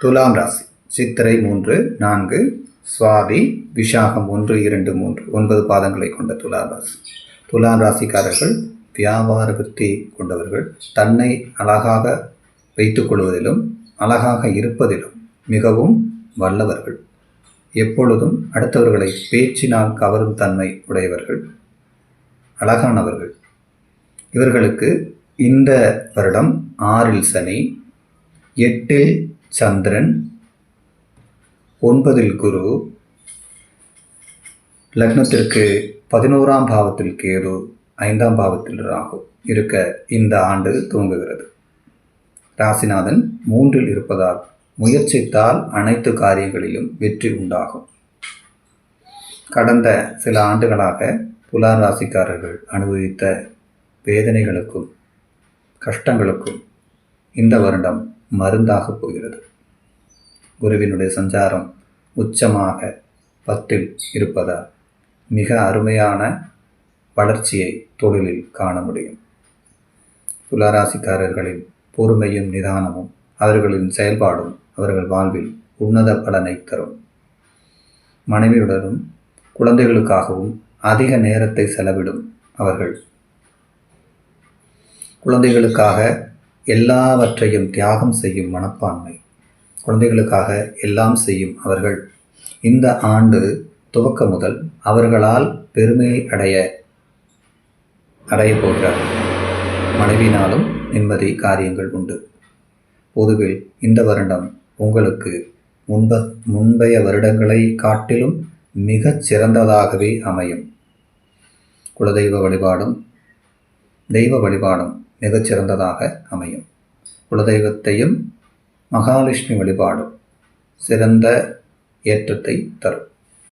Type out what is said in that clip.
துலாம் ராசி சித்திரை 3, 4, சுவாதி, விஷாகம் 1, 2, 3 9 பாதங்களை கொண்ட துலாம் ராசி. துலாம் ராசிக்காரர்கள் வியாபார விருத்தி கொண்டவர்கள். தன்னை அழகாக வைத்துக் கொள்வதிலும் அழகாக இருப்பதிலும் மிகவும் வல்லவர்கள். எப்பொழுதும் அடுத்தவர்களை பேச்சினால் கவரும் தன்மை உடையவர்கள், அழகானவர்கள். இவர்களுக்கு இந்த வருடம் 6 சனி, 8 சந்திரன், 9 குரு, லக்னத்திற்கு 11ஆம் பாவத்தில் கேது, 5ஆம் பாவத்தில் ராகு இருக்க இந்த ஆண்டு துவங்குகிறது. ராசிநாதன் 3 இருப்பதால் முயற்சித்தால் அனைத்து காரியங்களிலும் வெற்றி உண்டாகும். கடந்த சில ஆண்டுகளாக துலாம் ராசிக்காரர்கள் அனுபவித்த வேதனைகளுக்கும் கஷ்டங்களுக்கும் இந்த வருடம் மருந்தாக போகிறது. குருவினுடைய சஞ்சாரம் உச்சமாக 10 இருப்பதால் மிக அருமையான வளர்ச்சியை தொழிலில் காண முடியும். துளாராசிக்காரர்களின் பொறுமையும் நிதானமும் அவர்களின் செயல்பாடும் அவர்கள் வாழ்வில் உன்னத பலனை தரும். மனைவியுடனும் குழந்தைகளுக்காகவும் அதிக நேரத்தை செலவிடும் அவர்கள். குழந்தைகளுக்காக எல்லாவற்றையும் தியாகம் செய்யும் மனப்பான்மை, குழந்தைகளுக்காக எல்லாம் செய்யும் அவர்கள் இந்த ஆண்டு துவக்க முதல் அவர்களால் பெருமை அடைய போகிறார்கள். மனைவினாலும் நிம்மதி காரியங்கள் உண்டு. பொதுவில் இந்த வருடம் உங்களுக்கு முந்தைய வருடங்களை காட்டிலும் மிகச் சிறந்ததாகவே அமையும். குலதெய்வ வழிபாடும் தெய்வ வழிபாடும் மிகச்சிறந்ததாக அமையும். குலதெய்வத்தையும் மகாலட்சுமி வழிபாடும் சிறந்த ஏற்றத்தை தரும்.